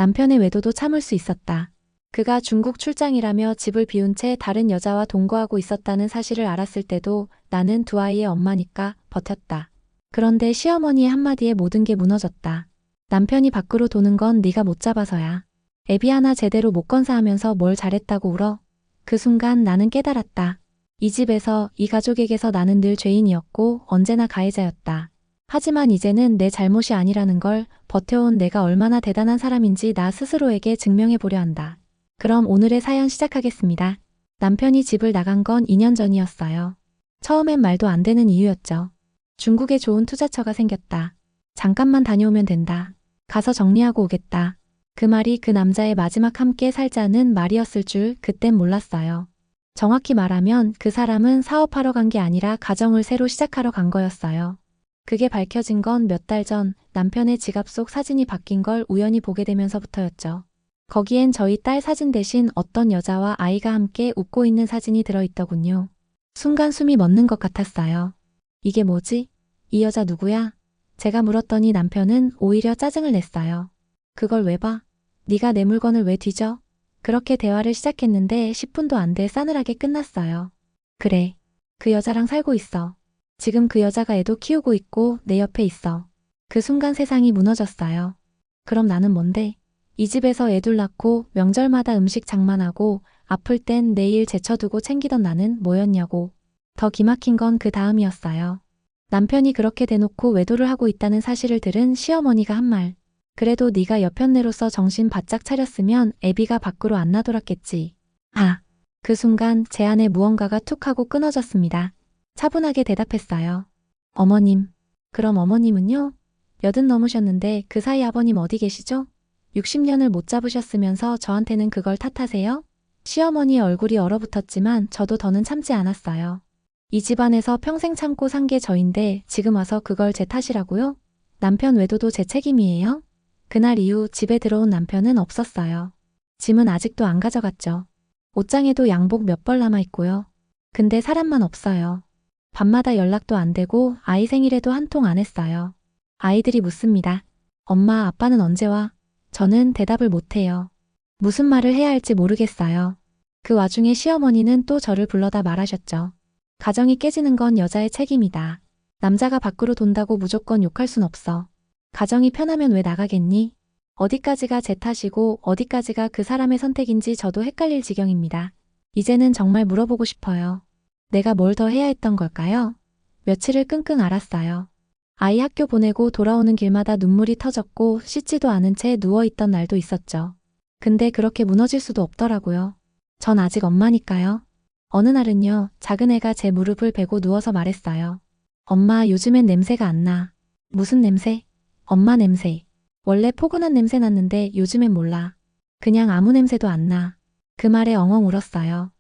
남편의 외도도 참을 수 있었다. 그가 중국 출장이라며 집을 비운 채 다른 여자와 동거하고 있었다는 사실을 알았을 때도 나는 두 아이의 엄마니까 버텼다. 그런데 시어머니의 한마디에 모든 게 무너졌다. 남편이 밖으로 도는 건 네가 못 잡아서야. 애비 하나 제대로 못 건사하면서 뭘 잘했다고 울어? 그 순간 나는 깨달았다. 이 집에서, 이 가족에게서 나는 늘 죄인이었고 언제나 가해자였다. 하지만 이제는 내 잘못이 아니라는 걸 버텨온 내가 얼마나 대단한 사람인지 나 스스로에게 증명해 보려 한다. 그럼 오늘의 사연 시작하겠습니다. 남편이 집을 나간 건 2년 전이었어요. 처음엔 말도 안 되는 이유였죠. 중국에 좋은 투자처가 생겼다. 잠깐만 다녀오면 된다. 가서 정리하고 오겠다. 그 말이 그 남자의 마지막 함께 살자는 말이었을 줄 그땐 몰랐어요. 정확히 말하면 그 사람은 사업하러 간 게 아니라 가정을 새로 시작하러 간 거였어요. 그게 밝혀진 건 몇 달 전 남편의 지갑 속 사진이 바뀐 걸 우연히 보게 되면서부터였죠. 거기엔 저희 딸 사진 대신 어떤 여자와 아이가 함께 웃고 있는 사진이 들어있더군요. 순간 숨이 멎는 것 같았어요. 이게 뭐지? 이 여자 누구야? 제가 물었더니 남편은 오히려 짜증을 냈어요. 그걸 왜 봐? 네가 내 물건을 왜 뒤져? 그렇게 대화를 시작했는데 10분도 안 돼 싸늘하게 끝났어요. 그래. 그 여자랑 살고 있어. 지금 그 여자가 애도 키우고 있고 내 옆에 있어. 그 순간 세상이 무너졌어요. 그럼 나는 뭔데? 이 집에서 애둘 낳고 명절마다 음식 장만하고 아플 땐 내일 제쳐두고 챙기던 나는 뭐였냐고. 더 기막힌 건 그 다음이었어요. 남편이 그렇게 대놓고 외도를 하고 있다는 사실을 들은 시어머니가 한 말. 그래도 네가 여편네로서 정신 바짝 차렸으면 애비가 밖으로 안 나돌았겠지. 아, 그 순간 제 안에 무언가가 툭 하고 끊어졌습니다. 차분하게 대답했어요. 어머님. 그럼 어머님은요? 80 넘으셨는데 그 사이 아버님 어디 계시죠? 60년을 못 잡으셨으면서 저한테는 그걸 탓하세요? 시어머니의 얼굴이 얼어붙었지만 저도 더는 참지 않았어요. 이 집안에서 평생 참고 산 게 저인데 지금 와서 그걸 제 탓이라고요? 남편 외도도 제 책임이에요? 그날 이후 집에 들어온 남편은 없었어요. 짐은 아직도 안 가져갔죠. 옷장에도 양복 몇 벌 남아있고요. 근데 사람만 없어요. 밤마다 연락도 안 되고 아이 생일에도 한 통 안 했어요. 아이들이 묻습니다. 엄마, 아빠는 언제 와? 저는 대답을 못해요. 무슨 말을 해야 할지 모르겠어요. 그 와중에 시어머니는 또 저를 불러다 말하셨죠. 가정이 깨지는 건 여자의 책임이다. 남자가 밖으로 돈다고 무조건 욕할 순 없어. 가정이 편하면 왜 나가겠니? 어디까지가 제 탓이고 어디까지가 그 사람의 선택인지 저도 헷갈릴 지경입니다. 이제는 정말 물어보고 싶어요. 내가 뭘 더 해야 했던 걸까요? 며칠을 끙끙 앓았어요. 아이 학교 보내고 돌아오는 길마다 눈물이 터졌고 씻지도 않은 채 누워있던 날도 있었죠. 근데 그렇게 무너질 수도 없더라고요. 전 아직 엄마니까요. 어느 날은요, 작은 애가 제 무릎을 베고 누워서 말했어요. 엄마, 요즘엔 냄새가 안 나. 무슨 냄새? 엄마 냄새. 원래 포근한 냄새 났는데 요즘엔 몰라. 그냥 아무 냄새도 안 나. 그 말에 엉엉 울었어요.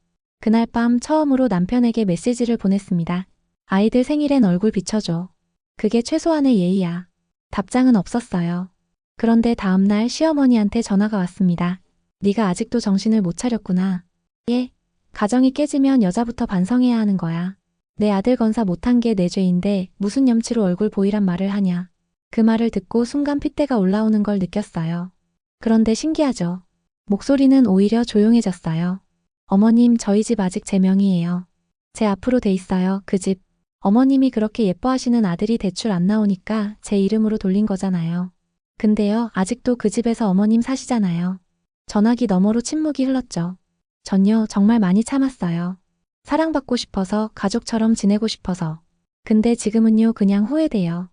그날 밤 처음으로 남편에게 메시지를 보냈습니다. 아이들 생일엔 얼굴 비춰줘. 그게 최소한의 예의야. 답장은 없었어요. 그런데 다음날 시어머니한테 전화가 왔습니다. 네가 아직도 정신을 못 차렸구나. 예. 가정이 깨지면 여자부터 반성해야 하는 거야. 내 아들 건사 못한 게 내 죄인데 무슨 염치로 얼굴 보이란 말을 하냐. 그 말을 듣고 순간 핏대가 올라오는 걸 느꼈어요. 그런데 신기하죠. 목소리는 오히려 조용해졌어요. 어머님, 저희 집 아직 제 명의예요. 제 앞으로 돼 있어요, 그 집. 어머님이 그렇게 예뻐하시는 아들이 대출 안 나오니까 제 이름으로 돌린 거잖아요. 근데요, 아직도 그 집에서 어머님 사시잖아요. 전화기 너머로 침묵이 흘렀죠. 전요, 정말 많이 참았어요. 사랑받고 싶어서, 가족처럼 지내고 싶어서. 근데 지금은요, 그냥 후회돼요.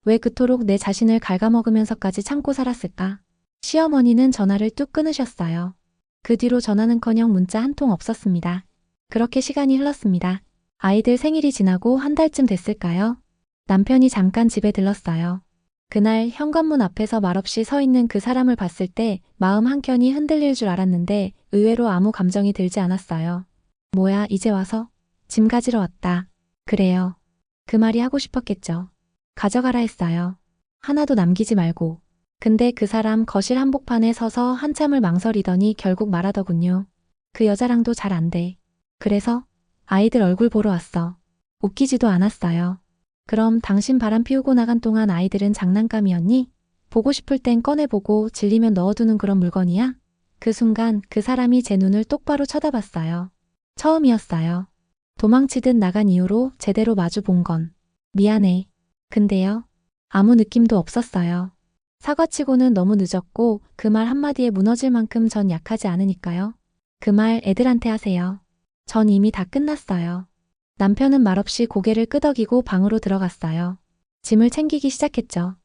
왜 그토록 내 자신을 갉아먹으면서까지 참고 살았을까? 시어머니는 전화를 뚝 끊으셨어요. 그 뒤로 전화는커녕 문자 한 통 없었습니다. 그렇게 시간이 흘렀습니다. 아이들 생일이 지나고 한 달쯤 됐을까요? 남편이 잠깐 집에 들렀어요. 그날 현관문 앞에서 말없이 서 있는 그 사람을 봤을 때 마음 한켠이 흔들릴 줄 알았는데 의외로 아무 감정이 들지 않았어요. 뭐야, 이제 와서? 짐 가지러 왔다. 그래요. 그 말이 하고 싶었겠죠. 가져가라 했어요. 하나도 남기지 말고. 근데 그 사람 거실 한복판에 서서 한참을 망설이더니 결국 말하더군요. 그 여자랑도 잘 안 돼. 그래서? 아이들 얼굴 보러 왔어. 웃기지도 않았어요. 그럼 당신 바람 피우고 나간 동안 아이들은 장난감이었니? 보고 싶을 땐 꺼내보고 질리면 넣어두는 그런 물건이야? 그 순간 그 사람이 제 눈을 똑바로 쳐다봤어요. 처음이었어요. 도망치듯 나간 이후로 제대로 마주 본 건. 미안해. 근데요. 아무 느낌도 없었어요. 사과치고는 너무 늦었고 그 말 한마디에 무너질 만큼 전 약하지 않으니까요. 그 말 애들한테 하세요. 전 이미 다 끝났어요. 남편은 말없이 고개를 끄덕이고 방으로 들어갔어요. 짐을 챙기기 시작했죠.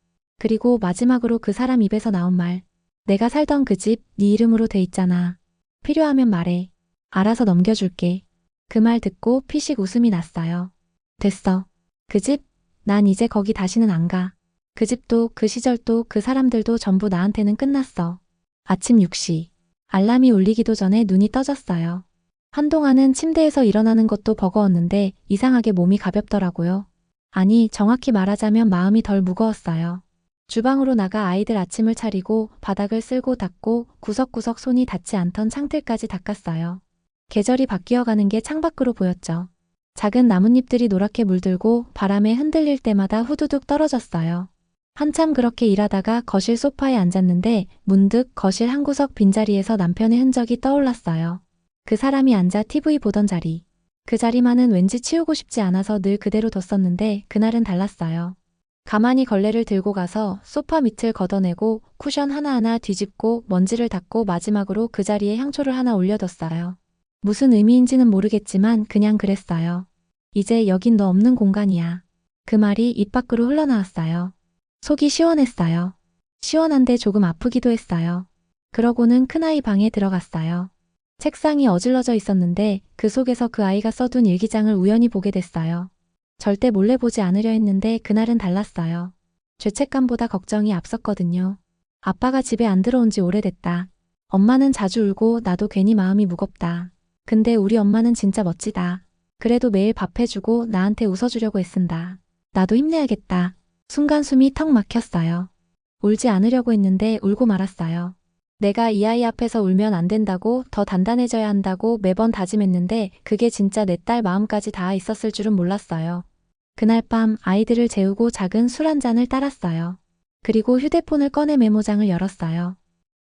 그리고 마지막으로 그 사람 입에서 나온 말. 내가 살던 그 집 네 이름으로 돼 있잖아. 필요하면 말해. 알아서 넘겨줄게. 그 말 듣고 피식 웃음이 났어요. 됐어. 그 집? 난 이제 거기 다시는 안 가. 그 집도 그 시절도 그 사람들도 전부 나한테는 끝났어. 아침 6시. 알람이 울리기도 전에 눈이 떠졌어요. 한동안은 침대에서 일어나는 것도 버거웠는데 이상하게 몸이 가볍더라고요. 아니, 정확히 말하자면 마음이 덜 무거웠어요. 주방으로 나가 아이들 아침을 차리고 바닥을 쓸고 닦고 구석구석 손이 닿지 않던 창틀까지 닦았어요. 계절이 바뀌어가는 게 창밖으로 보였죠. 작은 나뭇잎들이 노랗게 물들고 바람에 흔들릴 때마다 후두둑 떨어졌어요. 한참 그렇게 일하다가 거실 소파에 앉았는데 문득 거실 한 구석 빈자리에서 남편의 흔적이 떠올랐어요. 그 사람이 앉아 TV 보던 자리. 그 자리만은 왠지 치우고 싶지 않아서 늘 그대로 뒀었는데 그날은 달랐어요. 가만히 걸레를 들고 가서 소파 밑을 걷어내고 쿠션 하나하나 뒤집고 먼지를 닦고 마지막으로 그 자리에 향초를 하나 올려뒀어요. 무슨 의미인지는 모르겠지만 그냥 그랬어요. 이제 여긴 너 없는 공간이야. 그 말이 입 밖으로 흘러나왔어요. 속이 시원했어요. 시원한데 조금 아프기도 했어요. 그러고는 큰아이 방에 들어갔어요. 책상이 어질러져 있었는데 그 속에서 그 아이가 써둔 일기장을 우연히 보게 됐어요. 절대 몰래 보지 않으려 했는데 그날은 달랐어요. 죄책감보다 걱정이 앞섰거든요. 아빠가 집에 안 들어온 지 오래됐다. 엄마는 자주 울고 나도 괜히 마음이 무겁다. 근데 우리 엄마는 진짜 멋지다. 그래도 매일 밥 해주고 나한테 웃어주려고 애쓴다. 나도 힘내야겠다. 순간 숨이 턱 막혔어요. 울지 않으려고 했는데 울고 말았어요. 내가 이 아이 앞에서 울면 안 된다고 더 단단해져야 한다고 매번 다짐했는데 그게 진짜 내 딸 마음까지 닿아 있었을 줄은 몰랐어요. 그날 밤 아이들을 재우고 작은 술 한 잔을 따랐어요. 그리고 휴대폰을 꺼내 메모장을 열었어요.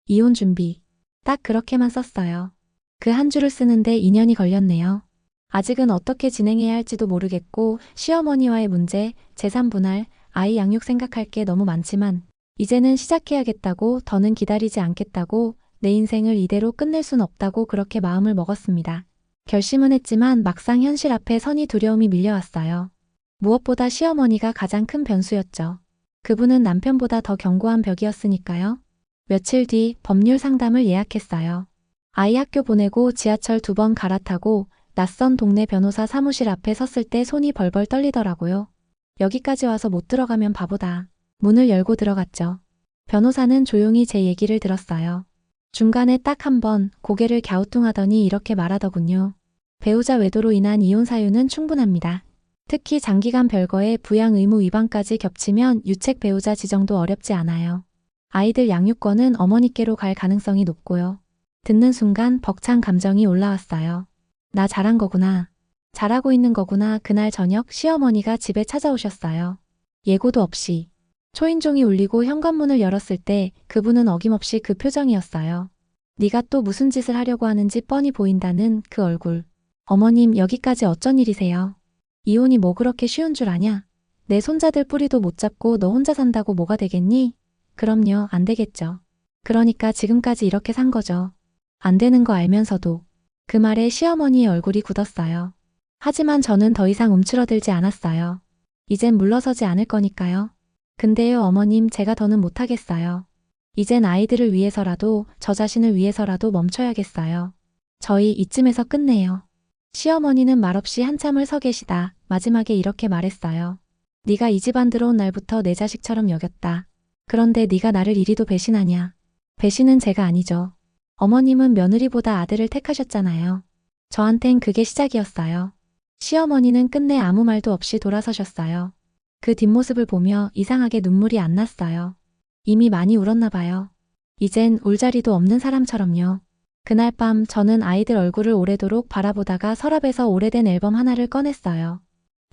이혼 준비. 딱 그렇게만 썼어요. 그 한 줄을 쓰는데 2년이 걸렸네요. 아직은 어떻게 진행해야 할지도 모르겠고 시어머니와의 문제, 재산 분할, 아이 양육 생각할 게 너무 많지만 이제는 시작해야겠다고 더는 기다리지 않겠다고 내 인생을 이대로 끝낼 순 없다고 그렇게 마음을 먹었습니다. 결심은 했지만 막상 현실 앞에 선이 두려움이 밀려왔어요. 무엇보다 시어머니가 가장 큰 변수였죠. 그분은 남편보다 더 견고한 벽이었으니까요. 며칠 뒤 법률 상담을 예약했어요. 아이 학교 보내고 지하철 2번 갈아타고 낯선 동네 변호사 사무실 앞에 섰을 때 손이 벌벌 떨리더라고요. 여기까지 와서 못 들어가면 바보다. 문을 열고 들어갔죠. 변호사는 조용히 제 얘기를 들었어요. 중간에 딱 한 번 고개를 갸우뚱하더니 이렇게 말하더군요. 배우자 외도로 인한 이혼 사유는 충분합니다. 특히 장기간 별거에 부양 의무 위반까지 겹치면 유책 배우자 지정도 어렵지 않아요. 아이들 양육권은 어머니께로 갈 가능성이 높고요. 듣는 순간 벅찬 감정이 올라왔어요. 나 잘한 거구나. 잘하고 있는 거구나. 그날 저녁 시어머니가 집에 찾아오셨어요. 예고도 없이. 초인종이 울리고 현관문을 열었을 때 그분은 어김없이 그 표정이었어요. 네가 또 무슨 짓을 하려고 하는지 뻔히 보인다는 그 얼굴. 어머님, 여기까지 어쩐 일이세요? 이혼이 뭐 그렇게 쉬운 줄 아냐? 내 손자들 뿌리도 못 잡고 너 혼자 산다고 뭐가 되겠니? 그럼요, 안 되겠죠. 그러니까 지금까지 이렇게 산 거죠. 안 되는 거 알면서도. 그 말에 시어머니의 얼굴이 굳었어요. 하지만 저는 더 이상 움츠러들지 않았어요. 이젠 물러서지 않을 거니까요. 근데요, 어머님, 제가 더는 못하겠어요. 이젠 아이들을 위해서라도 저 자신을 위해서라도 멈춰야겠어요. 저희 이쯤에서 끝내요. 시어머니는 말없이 한참을 서 계시다 마지막에 이렇게 말했어요. 네가 이 집안 들어온 날부터 내 자식처럼 여겼다. 그런데 네가 나를 이리도 배신하냐. 배신은 제가 아니죠. 어머님은 며느리보다 아들을 택하셨잖아요. 저한텐 그게 시작이었어요. 시어머니는 끝내 아무 말도 없이 돌아서셨어요. 그 뒷모습을 보며 이상하게 눈물이 안 났어요. 이미 많이 울었나 봐요. 이젠 울 자리도 없는 사람처럼요. 그날 밤 저는 아이들 얼굴을 오래도록 바라보다가 서랍에서 오래된 앨범 하나를 꺼냈어요.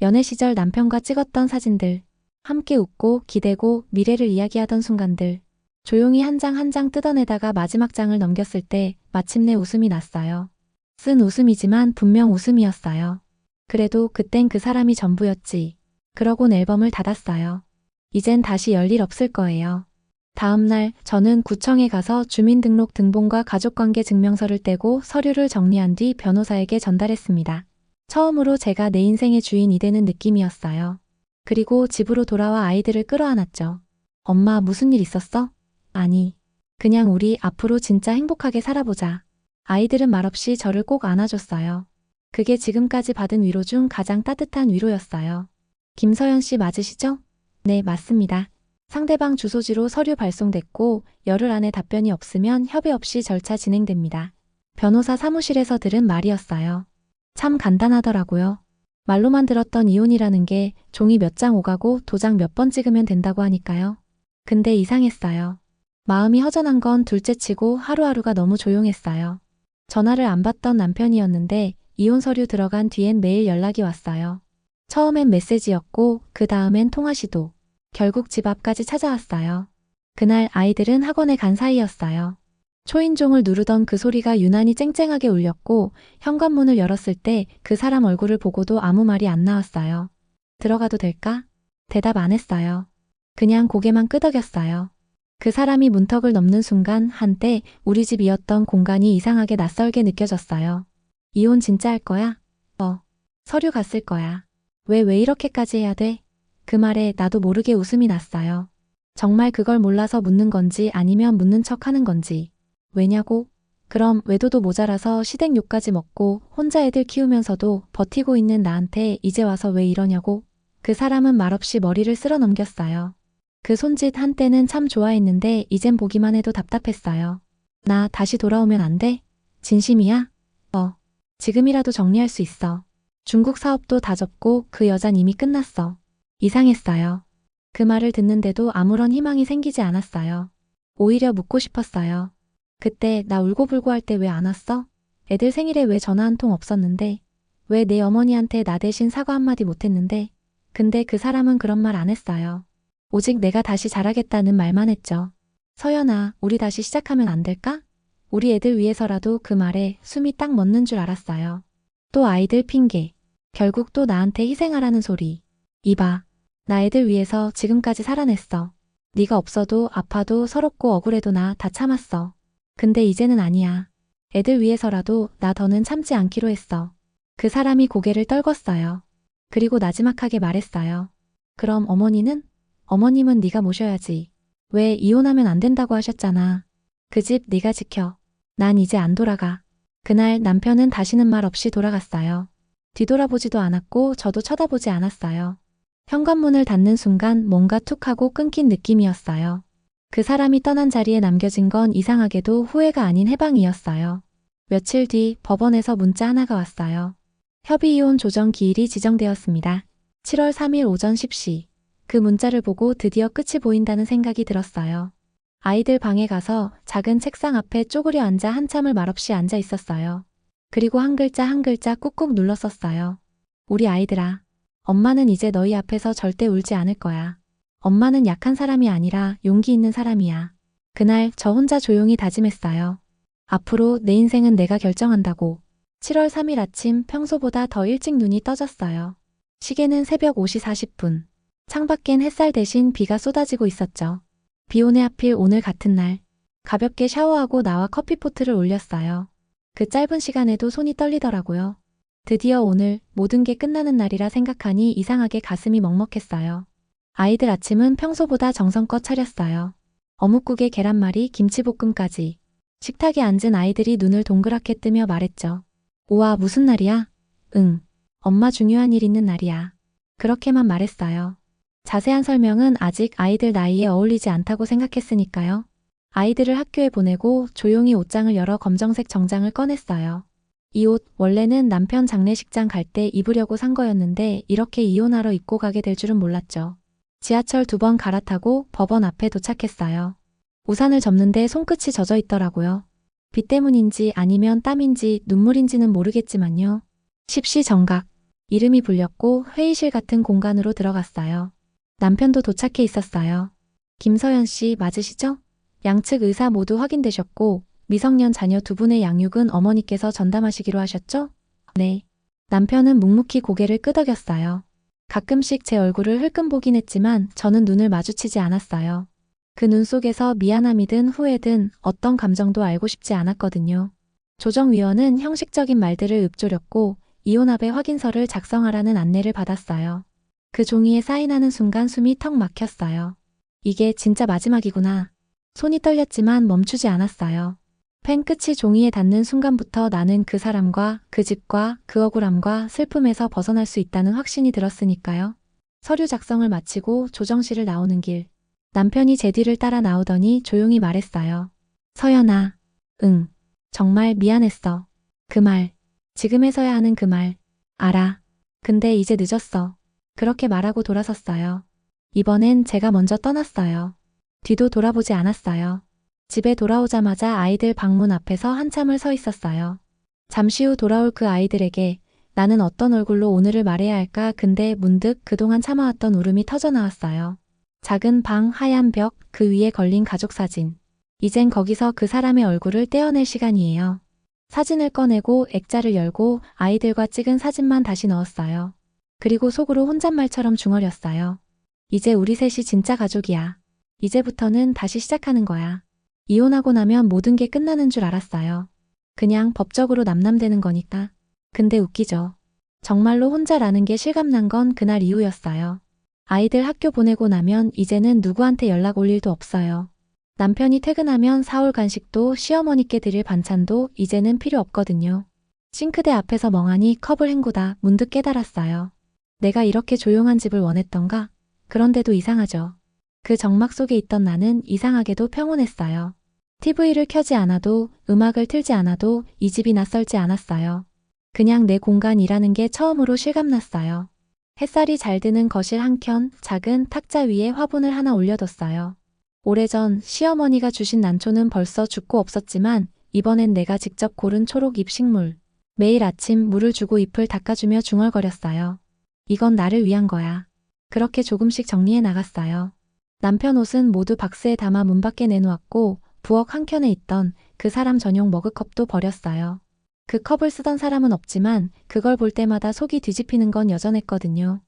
연애 시절 남편과 찍었던 사진들, 함께 웃고 기대고 미래를 이야기하던 순간들, 조용히 한 장 한 장 뜯어내다가 마지막 장을 넘겼을 때 마침내 웃음이 났어요. 쓴 웃음이지만 분명 웃음이었어요. 그래도 그땐 그 사람이 전부였지. 그러곤 앨범을 닫았어요. 이젠 다시 열 일 없을 거예요. 다음날 저는 구청에 가서 주민등록 등본과 가족관계 증명서를 떼고 서류를 정리한 뒤 변호사에게 전달했습니다. 처음으로 제가 내 인생의 주인이 되는 느낌이었어요. 그리고 집으로 돌아와 아이들을 끌어안았죠. 엄마, 무슨 일 있었어? 아니, 그냥 우리 앞으로 진짜 행복하게 살아보자. 아이들은 말없이 저를 꼭 안아줬어요. 그게 지금까지 받은 위로 중 가장 따뜻한 위로였어요. 김서연 씨 맞으시죠? 네, 맞습니다. 상대방 주소지로 서류 발송됐고 열흘 안에 답변이 없으면 협의 없이 절차 진행됩니다. 변호사 사무실에서 들은 말이었어요. 참 간단하더라고요. 말로만 들었던 이혼이라는 게 종이 몇 장 오가고 도장 몇 번 찍으면 된다고 하니까요. 근데 이상했어요. 마음이 허전한 건 둘째치고 하루하루가 너무 조용했어요. 전화를 안 받던 남편이었는데 이혼 서류 들어간 뒤엔 매일 연락이 왔어요. 처음엔 메시지였고 그 다음엔 통화 시도. 결국 집 앞까지 찾아왔어요. 그날 아이들은 학원에 간 사이였어요. 초인종을 누르던 그 소리가 유난히 쨍쨍하게 울렸고 현관문을 열었을 때 그 사람 얼굴을 보고도 아무 말이 안 나왔어요. 들어가도 될까? 대답 안 했어요. 그냥 고개만 끄덕였어요. 그 사람이 문턱을 넘는 순간 한때 우리 집이었던 공간이 이상하게 낯설게 느껴졌어요. 이혼 진짜 할 거야? 서류 갔을 거야. 왜 이렇게까지 해야 돼? 그 말에 나도 모르게 웃음이 났어요. 정말 그걸 몰라서 묻는 건지 아니면 묻는 척 하는 건지. 왜냐고? 그럼 외도도 모자라서 시댁 욕까지 먹고 혼자 애들 키우면서도 버티고 있는 나한테 이제 와서 왜 이러냐고? 그 사람은 말없이 머리를 쓸어 넘겼어요. 그 손짓 한때는 참 좋아했는데 이젠 보기만 해도 답답했어요. 나 다시 돌아오면 안 돼? 진심이야? 지금이라도 정리할 수 있어. 중국 사업도 다 접고 그 여잔 이미 끝났어. 이상했어요. 그 말을 듣는데도 아무런 희망이 생기지 않았어요. 오히려 묻고 싶었어요. 그때 나 울고불고 할 때 왜 안 왔어? 애들 생일에 왜 전화 한 통 없었는데? 왜 내 어머니한테 나 대신 사과 한마디 못했는데? 근데 그 사람은 그런 말 안 했어요. 오직 내가 다시 잘하겠다는 말만 했죠. 서연아, 우리 다시 시작하면 안 될까? 우리 애들 위해서라도. 그 말에 숨이 딱 멎는 줄 알았어요. 또 아이들 핑계. 결국 또 나한테 희생하라는 소리. 이봐. 나 애들 위해서 지금까지 살아냈어. 네가 없어도 아파도 서럽고 억울해도 나 다 참았어. 근데 이제는 아니야. 애들 위해서라도 나 더는 참지 않기로 했어. 그 사람이 고개를 떨궜어요. 그리고 나지막하게 말했어요. 그럼 어머니는? 어머님은 네가 모셔야지. 왜 이혼하면 안 된다고 하셨잖아. 그 집 네가 지켜. 난 이제 안 돌아가. 그날 남편은 다시는 말 없이 돌아갔어요. 뒤돌아보지도 않았고 저도 쳐다보지 않았어요. 현관문을 닫는 순간 뭔가 툭 하고 끊긴 느낌이었어요. 그 사람이 떠난 자리에 남겨진 건 이상하게도 후회가 아닌 해방이었어요. 며칠 뒤 법원에서 문자 하나가 왔어요. 협의이혼 조정 기일이 지정되었습니다. 7월 3일 오전 10시. 그 문자를 보고 드디어 끝이 보인다는 생각이 들었어요. 아이들 방에 가서 작은 책상 앞에 쪼그려 앉아 한참을 말없이 앉아 있었어요. 그리고 한 글자 한 글자 꾹꾹 눌렀었어요. 우리 아이들아. 엄마는 이제 너희 앞에서 절대 울지 않을 거야. 엄마는 약한 사람이 아니라 용기 있는 사람이야. 그날 저 혼자 조용히 다짐했어요. 앞으로 내 인생은 내가 결정한다고. 7월 3일 아침 평소보다 더 일찍 눈이 떠졌어요. 시계는 새벽 5시 40분. 창밖엔 햇살 대신 비가 쏟아지고 있었죠. 비 오네 하필 오늘 같은 날. 가볍게 샤워하고 나와 커피포트를 올렸어요. 그 짧은 시간에도 손이 떨리더라고요. 드디어 오늘 모든 게 끝나는 날이라 생각하니 이상하게 가슴이 먹먹했어요. 아이들 아침은 평소보다 정성껏 차렸어요. 어묵국에 계란말이, 김치볶음까지. 식탁에 앉은 아이들이 눈을 동그랗게 뜨며 말했죠. 우와, 무슨 날이야? 응. 엄마 중요한 일 있는 날이야. 그렇게만 말했어요. 자세한 설명은 아직 아이들 나이에 어울리지 않다고 생각했으니까요. 아이들을 학교에 보내고 조용히 옷장을 열어 검정색 정장을 꺼냈어요. 이 옷 원래는 남편 장례식장 갈 때 입으려고 산 거였는데 이렇게 이혼하러 입고 가게 될 줄은 몰랐죠. 지하철 2번 갈아타고 법원 앞에 도착했어요. 우산을 접는데 손끝이 젖어 있더라고요. 비 때문인지 아니면 땀인지 눈물인지는 모르겠지만요. 십시정각. 이름이 불렸고 회의실 같은 공간으로 들어갔어요. 남편도 도착해 있었어요. 김서연 씨 맞으시죠? 양측 의사 모두 확인되셨고 미성년 자녀 두 분의 양육은 어머니께서 전담하시기로 하셨죠? 네. 남편은 묵묵히 고개를 끄덕였어요. 가끔씩 제 얼굴을 흘끔 보긴 했지만 저는 눈을 마주치지 않았어요. 그 눈 속에서 미안함이든 후회든 어떤 감정도 알고 싶지 않았거든요. 조정위원은 형식적인 말들을 읊조렸고 이혼합의 확인서를 작성하라는 안내를 받았어요. 그 종이에 사인하는 순간 숨이 턱 막혔어요. 이게 진짜 마지막이구나. 손이 떨렸지만 멈추지 않았어요. 펜 끝이 종이에 닿는 순간부터 나는 그 사람과 그 집과 그 억울함과 슬픔에서 벗어날 수 있다는 확신이 들었으니까요. 서류 작성을 마치고 조정실을 나오는 길. 남편이 제 뒤를 따라 나오더니 조용히 말했어요. 서연아. 응. 정말 미안했어. 그 말. 지금에서야 하는 그 말. 알아. 근데 이제 늦었어. 그렇게 말하고 돌아섰어요. 이번엔 제가 먼저 떠났어요. 뒤도 돌아보지 않았어요. 집에 돌아오자마자 아이들 방문 앞에서 한참을 서 있었어요. 잠시 후 돌아올 그 아이들에게 나는 어떤 얼굴로 오늘을 말해야 할까 근데 문득 그동안 참아왔던 울음이 터져나왔어요. 작은 방, 하얀 벽, 그 위에 걸린 가족 사진. 이젠 거기서 그 사람의 얼굴을 떼어낼 시간이에요. 사진을 꺼내고 액자를 열고 아이들과 찍은 사진만 다시 넣었어요. 그리고 속으로 혼잣말처럼 중얼였어요. 이제 우리 셋이 진짜 가족이야. 이제부터는 다시 시작하는 거야. 이혼하고 나면 모든 게 끝나는 줄 알았어요. 그냥 법적으로 남남되는 거니까. 근데 웃기죠. 정말로 혼자라는 게 실감난 건 그날 이후였어요. 아이들 학교 보내고 나면 이제는 누구한테 연락 올 일도 없어요. 남편이 퇴근하면 사올 간식도 시어머니께 드릴 반찬도 이제는 필요 없거든요. 싱크대 앞에서 멍하니 컵을 헹구다 문득 깨달았어요. 내가 이렇게 조용한 집을 원했던가? 그런데도 이상하죠. 그 정막 속에 있던 나는 이상하게도 평온했어요. TV를 켜지 않아도 음악을 틀지 않아도 이 집이 낯설지 않았어요. 그냥 내 공간이라는 게 처음으로 실감났어요. 햇살이 잘 드는 거실 한켠 작은 탁자 위에 화분을 하나 올려뒀어요. 오래전 시어머니가 주신 난초는 벌써 죽고 없었지만 이번엔 내가 직접 고른 초록 잎식물. 매일 아침 물을 주고 잎을 닦아주며 중얼거렸어요. 이건 나를 위한 거야. 그렇게 조금씩 정리해 나갔어요. 남편 옷은 모두 박스에 담아 문 밖에 내놓았고 부엌 한켠에 있던 그 사람 전용 머그컵도 버렸어요. 그 컵을 쓰던 사람은 없지만 그걸 볼 때마다 속이 뒤집히는 건 여전했거든요.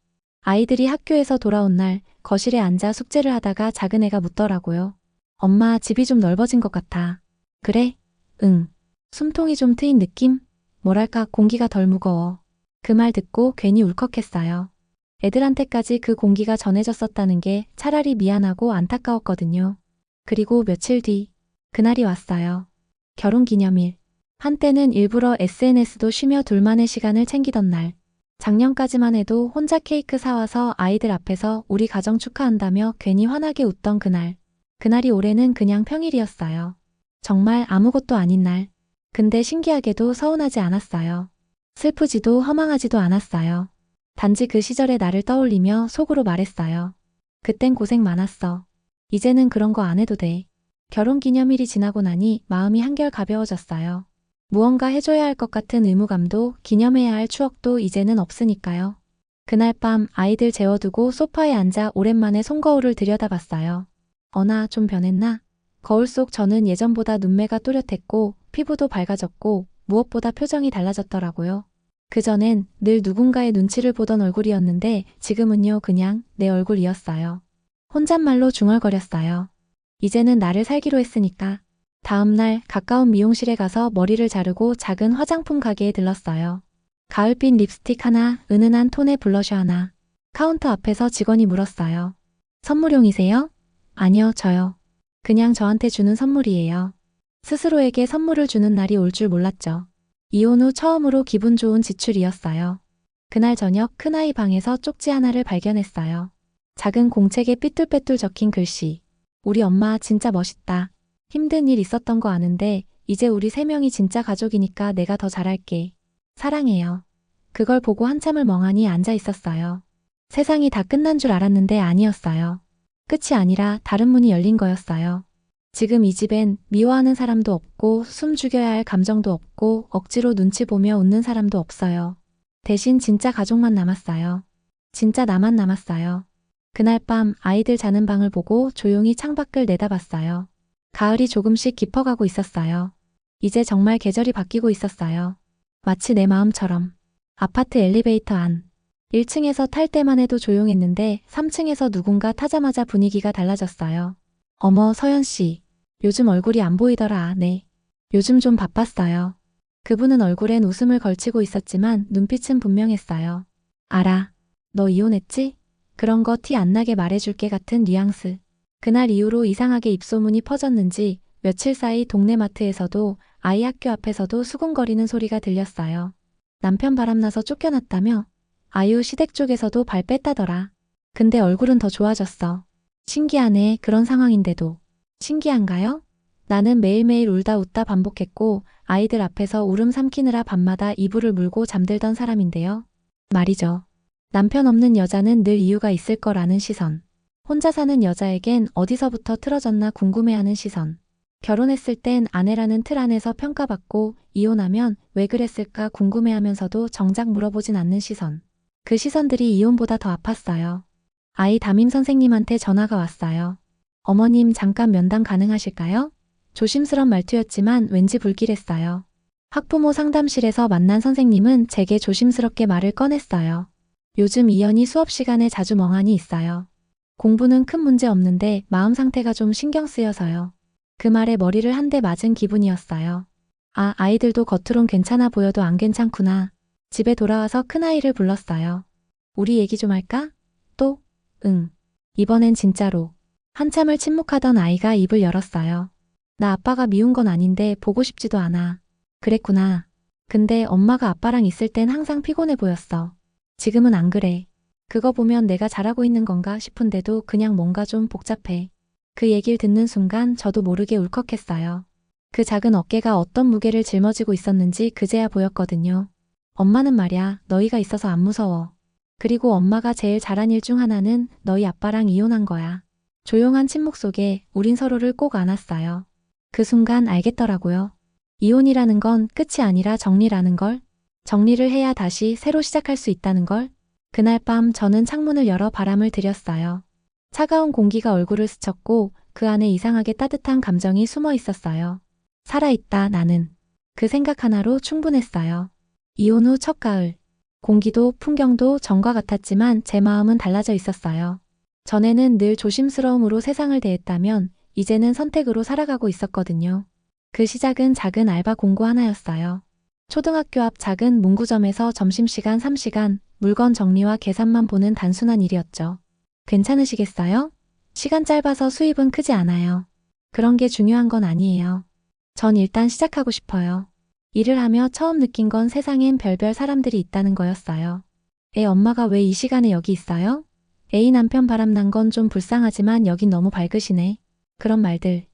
아이들이 학교에서 돌아온 날 거실에 앉아 숙제를 하다가 작은 애가 묻더라고요. 엄마, 집이 좀 넓어진 것 같아. 그래? 응. 숨통이 좀 트인 느낌? 뭐랄까 공기가 덜 무거워. 그 말 듣고 괜히 울컥했어요. 애들한테까지 그 공기가 전해졌었다는 게 차라리 미안하고 안타까웠거든요. 그리고 며칠 뒤 그날이 왔어요. 결혼기념일. 한때는 일부러 SNS도 쉬며 둘만의 시간을 챙기던 날. 작년까지만 해도 혼자 케이크 사와서 아이들 앞에서 우리 가정 축하한다며 괜히 환하게 웃던 그날. 그날이 올해는 그냥 평일이었어요. 정말 아무것도 아닌 날. 근데 신기하게도 서운하지 않았어요. 슬프지도 허망하지도 않았어요. 단지 그 시절의 나를 떠올리며 속으로 말했어요. 그땐 고생 많았어. 이제는 그런 거 안 해도 돼. 결혼기념일이 지나고 나니 마음이 한결 가벼워졌어요. 무언가 해줘야 할 것 같은 의무감도 기념해야 할 추억도 이제는 없으니까요. 그날 밤 아이들 재워두고 소파에 앉아 오랜만에 손거울을 들여다봤어요. 어나 좀 변했나? 거울 속 저는 예전보다 눈매가 또렷했고 피부도 밝아졌고 무엇보다 표정이 달라졌더라고요. 그전엔 늘 누군가의 눈치를 보던 얼굴이었는데 지금은요 그냥 내 얼굴이었어요. 혼잣말로 중얼거렸어요. 이제는 나를 살기로 했으니까. 다음날 가까운 미용실에 가서 머리를 자르고 작은 화장품 가게에 들렀어요. 가을빛 립스틱 하나, 은은한 톤의 블러셔 하나. 카운터 앞에서 직원이 물었어요. 선물용이세요? 아니요, 저요. 그냥 저한테 주는 선물이에요. 스스로에게 선물을 주는 날이 올 줄 몰랐죠. 이혼 후 처음으로 기분 좋은 지출이었어요. 그날 저녁 큰아이 방에서 쪽지 하나를 발견했어요. 작은 공책에 삐뚤빼뚤 적힌 글씨. 우리 엄마 진짜 멋있다. 힘든 일 있었던 거 아는데 이제 우리 세 명이 진짜 가족이니까 내가 더 잘할게. 사랑해요. 그걸 보고 한참을 멍하니 앉아 있었어요. 세상이 다 끝난 줄 알았는데 아니었어요. 끝이 아니라 다른 문이 열린 거였어요. 지금 이 집엔 미워하는 사람도 없고 숨 죽여야 할 감정도 없고 억지로 눈치 보며 웃는 사람도 없어요. 대신 진짜 가족만 남았어요. 진짜 나만 남았어요. 그날 밤 아이들 자는 방을 보고 조용히 창밖을 내다봤어요. 가을이 조금씩 깊어가고 있었어요. 이제 정말 계절이 바뀌고 있었어요. 마치 내 마음처럼. 아파트 엘리베이터 안. 1층에서 탈 때만 해도 조용했는데 3층에서 누군가 타자마자 분위기가 달라졌어요. 어머, 서연 씨. 요즘 얼굴이 안 보이더라. 네. 요즘 좀 바빴어요. 그분은 얼굴엔 웃음을 걸치고 있었지만 눈빛은 분명했어요. 알아. 너 이혼했지? 그런 거 티 안 나게 말해줄게 같은 뉘앙스. 그날 이후로 이상하게 입소문이 퍼졌는지 며칠 사이 동네 마트에서도 아이 학교 앞에서도 수군거리는 소리가 들렸어요. 남편 바람나서 쫓겨났다며? 아유 시댁 쪽에서도 발 뺐다더라. 근데 얼굴은 더 좋아졌어. 신기하네. 그런 상황인데도. 신기한가요? 나는 매일매일 울다 웃다 반복했고 아이들 앞에서 울음 삼키느라 밤마다 이불을 물고 잠들던 사람인데요. 말이죠. 남편 없는 여자는 늘 이유가 있을 거라는 시선. 혼자 사는 여자에겐 어디서부터 틀어졌나 궁금해하는 시선. 결혼했을 땐 아내라는 틀 안에서 평가받고 이혼하면 왜 그랬을까 궁금해하면서도 정작 물어보진 않는 시선. 그 시선들이 이혼보다 더 아팠어요. 아이 담임 선생님한테 전화가 왔어요. 어머님 잠깐 면담 가능하실까요? 조심스런 말투였지만 왠지 불길했어요. 학부모 상담실에서 만난 선생님은 제게 조심스럽게 말을 꺼냈어요. 요즘 이현이 수업 시간에 자주 멍하니 있어요. 공부는 큰 문제 없는데 마음 상태가 좀 신경 쓰여서요. 그 말에 머리를 한 대 맞은 기분이었어요. 아, 아이들도 겉으론 괜찮아 보여도 안 괜찮구나. 집에 돌아와서 큰아이를 불렀어요. 우리 얘기 좀 할까? 또? 응. 이번엔 진짜로. 한참을 침묵하던 아이가 입을 열었어요. 나 아빠가 미운 건 아닌데 보고 싶지도 않아. 그랬구나. 근데 엄마가 아빠랑 있을 땐 항상 피곤해 보였어. 지금은 안 그래. 그거 보면 내가 잘하고 있는 건가 싶은데도 그냥 뭔가 좀 복잡해. 그 얘기를 듣는 순간 저도 모르게 울컥했어요. 그 작은 어깨가 어떤 무게를 짊어지고 있었는지 그제야 보였거든요. 엄마는 말야, 너희가 있어서 안 무서워. 그리고 엄마가 제일 잘한 일 중 하나는 너희 아빠랑 이혼한 거야. 조용한 침묵 속에 우린 서로를 꼭 안았어요. 그 순간 알겠더라고요. 이혼이라는 건 끝이 아니라 정리라는 걸. 정리를 해야 다시 새로 시작할 수 있다는 걸. 그날 밤 저는 창문을 열어 바람을 들였어요. 차가운 공기가 얼굴을 스쳤고 그 안에 이상하게 따뜻한 감정이 숨어 있었어요. 살아있다, 나는. 그 생각 하나로 충분했어요. 이혼 후 첫 가을. 공기도 풍경도 전과 같았지만 제 마음은 달라져 있었어요. 전에는 늘 조심스러움으로 세상을 대했다면 이제는 선택으로 살아가고 있었거든요. 그 시작은 작은 알바 공고 하나였어요. 초등학교 앞 작은 문구점에서 점심시간 3시간 물건 정리와 계산만 보는 단순한 일이었죠. 괜찮으시겠어요? 시간 짧아서 수입은 크지 않아요. 그런 게 중요한 건 아니에요. 전 일단 시작하고 싶어요. 일을 하며 처음 느낀 건 세상엔 별별 사람들이 있다는 거였어요. 애 엄마가 왜 이 시간에 여기 있어요? 애인 남편 바람난 건 좀 불쌍하지만 여긴 너무 밝으시네. 그런 말들.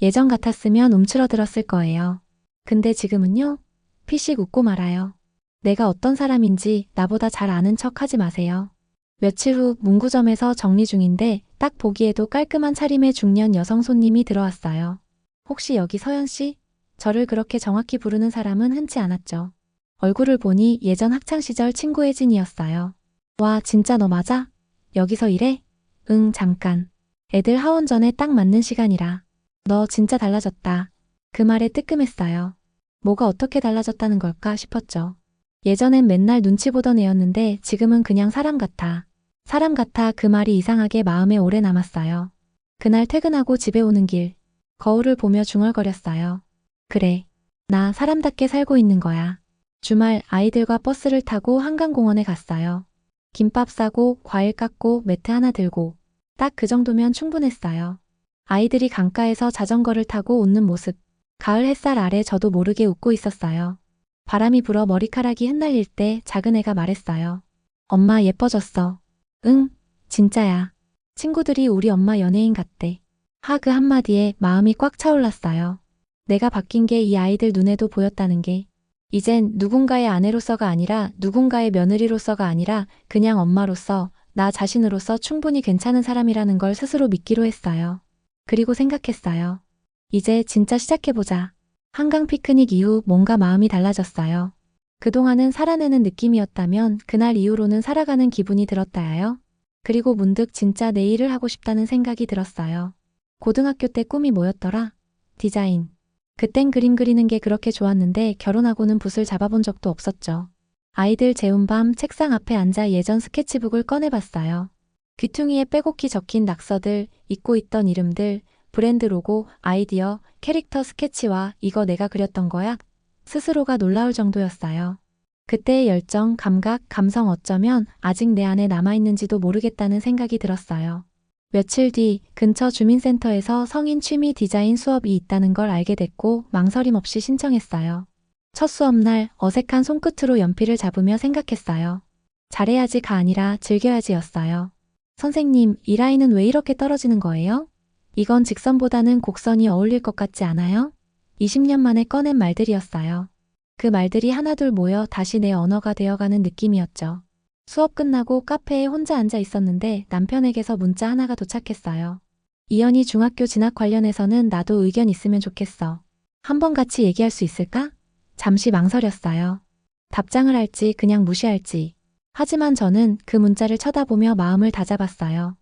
예전 같았으면 움츠러들었을 거예요. 근데 지금은요? 피식 웃고 말아요. 내가 어떤 사람인지 나보다 잘 아는 척 하지 마세요. 며칠 후 문구점에서 정리 중인데 딱 보기에도 깔끔한 차림의 중년 여성 손님이 들어왔어요. 혹시 여기 서연 씨? 저를 그렇게 정확히 부르는 사람은 흔치 않았죠. 얼굴을 보니 예전 학창시절 친구 혜진이었어요. 와, 진짜 너 맞아? 여기서 일해? 응, 잠깐. 애들 하원 전에 딱 맞는 시간이라. 너 진짜 달라졌다. 그 말에 뜨끔했어요. 뭐가 어떻게 달라졌다는 걸까 싶었죠. 예전엔 맨날 눈치 보던 애였는데 지금은 그냥 사람 같아. 사람 같아 그 말이 이상하게 마음에 오래 남았어요. 그날 퇴근하고 집에 오는 길. 거울을 보며 중얼거렸어요. 그래. 나 사람답게 살고 있는 거야. 주말 아이들과 버스를 타고 한강공원에 갔어요. 김밥 싸고 과일 깎고 매트 하나 들고 딱 그 정도면 충분했어요. 아이들이 강가에서 자전거를 타고 웃는 모습. 가을 햇살 아래 저도 모르게 웃고 있었어요. 바람이 불어 머리카락이 흩날릴 때 작은 애가 말했어요. 엄마 예뻐졌어. 응, 진짜야. 친구들이 우리 엄마 연예인 같대. 그 한마디에 마음이 꽉 차올랐어요. 내가 바뀐 게 이 아이들 눈에도 보였다는 게. 이젠 누군가의 아내로서가 아니라 누군가의 며느리로서가 아니라 그냥 엄마로서 나 자신으로서 충분히 괜찮은 사람이라는 걸 스스로 믿기로 했어요. 그리고 생각했어요. 이제 진짜 시작해보자. 한강 피크닉 이후 뭔가 마음이 달라졌어요. 그동안은 살아내는 느낌이었다면 그날 이후로는 살아가는 기분이 들었다요. 그리고 문득 진짜 내 일을 하고 싶다는 생각이 들었어요. 고등학교 때 꿈이 뭐였더라? 디자인. 그땐 그림 그리는 게 그렇게 좋았는데 결혼하고는 붓을 잡아본 적도 없었죠. 아이들 재운 밤 책상 앞에 앉아 예전 스케치북을 꺼내봤어요. 귀퉁이에 빼곡히 적힌 낙서들, 잊고 있던 이름들, 브랜드 로고, 아이디어, 캐릭터 스케치와 이거 내가 그렸던 거야? 스스로가 놀라울 정도였어요. 그때의 열정, 감각, 감성 어쩌면 아직 내 안에 남아있는지도 모르겠다는 생각이 들었어요. 며칠 뒤 근처 주민센터에서 성인 취미 디자인 수업이 있다는 걸 알게 됐고 망설임 없이 신청했어요. 첫 수업날 어색한 손끝으로 연필을 잡으며 생각했어요. 잘해야지가 아니라 즐겨야지였어요. 선생님, 이 라인은 왜 이렇게 떨어지는 거예요? 이건 직선보다는 곡선이 어울릴 것 같지 않아요? 20년 만에 꺼낸 말들이었어요. 그 말들이 하나둘 모여 다시 내 언어가 되어가는 느낌이었죠. 수업 끝나고 카페에 혼자 앉아 있었는데 남편에게서 문자 하나가 도착했어요. 이연이 중학교 진학 관련해서는 나도 의견 있으면 좋겠어. 한번 같이 얘기할 수 있을까? 잠시 망설였어요. 답장을 할지 그냥 무시할지. 하지만 저는 그 문자를 쳐다보며 마음을 다잡았어요.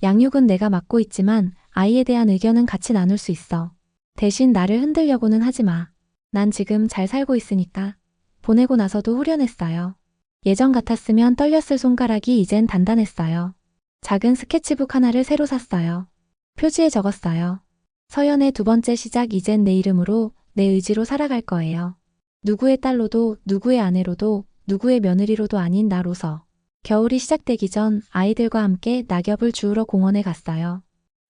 양육은 내가 맡고 있지만 아이에 대한 의견은 같이 나눌 수 있어. 대신 나를 흔들려고는 하지 마. 난 지금 잘 살고 있으니까. 보내고 나서도 후련했어요. 예전 같았으면 떨렸을 손가락이 이젠 단단했어요. 작은 스케치북 하나를 새로 샀어요. 표지에 적었어요. 서연의 두 번째 시작 이젠 내 이름으로 내 의지로 살아갈 거예요. 누구의 딸로도 누구의 아내로도 누구의 며느리로도 아닌 나로서. 겨울이 시작되기 전 아이들과 함께 낙엽을 주우러 공원에 갔어요.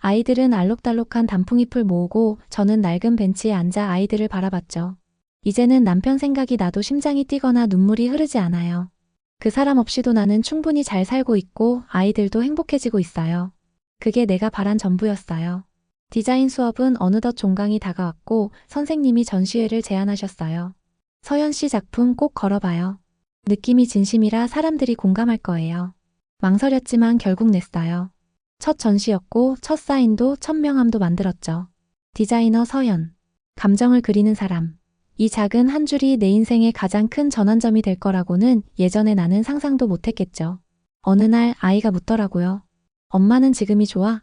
아이들은 알록달록한 단풍잎을 모으고 저는 낡은 벤치에 앉아 아이들을 바라봤죠. 이제는 남편 생각이 나도 심장이 뛰거나 눈물이 흐르지 않아요. 그 사람 없이도 나는 충분히 잘 살고 있고 아이들도 행복해지고 있어요. 그게 내가 바란 전부였어요. 디자인 수업은 어느덧 종강이 다가왔고 선생님이 전시회를 제안하셨어요. 서연 씨 작품 꼭 걸어봐요. 느낌이 진심이라 사람들이 공감할 거예요. 망설였지만 결국 냈어요. 첫 전시였고 첫 사인도 첫 명함도 만들었죠. 디자이너 서연. 감정을 그리는 사람. 이 작은 한 줄이 내 인생의 가장 큰 전환점이 될 거라고는 예전에 나는 상상도 못했겠죠. 어느 날 아이가 묻더라고요. 엄마는 지금이 좋아?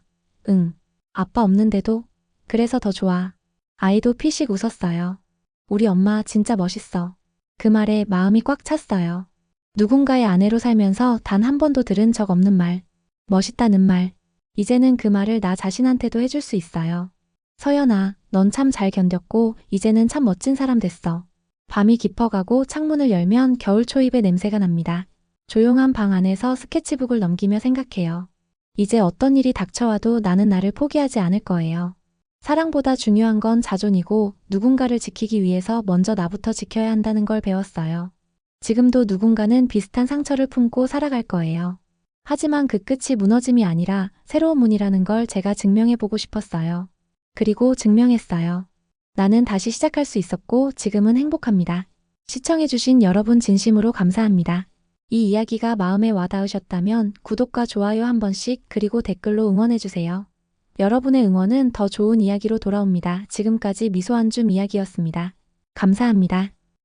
응. 아빠 없는데도? 그래서 더 좋아. 아이도 피식 웃었어요. 우리 엄마 진짜 멋있어. 그 말에 마음이 꽉 찼어요. 누군가의 아내로 살면서 단 한 번도 들은 적 없는 말. 멋있다는 말. 이제는 그 말을 나 자신한테도 해줄 수 있어요. 서연아, 넌 참 잘 견뎠고 이제는 참 멋진 사람 됐어. 밤이 깊어가고 창문을 열면 겨울 초입의 냄새가 납니다. 조용한 방 안에서 스케치북을 넘기며 생각해요. 이제 어떤 일이 닥쳐와도 나는 나를 포기하지 않을 거예요. 사랑보다 중요한 건 자존이고 누군가를 지키기 위해서 먼저 나부터 지켜야 한다는 걸 배웠어요. 지금도 누군가는 비슷한 상처를 품고 살아갈 거예요. 하지만 그 끝이 무너짐이 아니라 새로운 문이라는 걸 제가 증명해보고 싶었어요. 그리고 증명했어요. 나는 다시 시작할 수 있었고 지금은 행복합니다. 시청해주신 여러분 진심으로 감사합니다. 이 이야기가 마음에 와닿으셨다면 구독과 좋아요 한 번씩 그리고 댓글로 응원해주세요. 여러분의 응원은 더 좋은 이야기로 돌아옵니다. 지금까지 미소 한 줌 이야기였습니다. 감사합니다.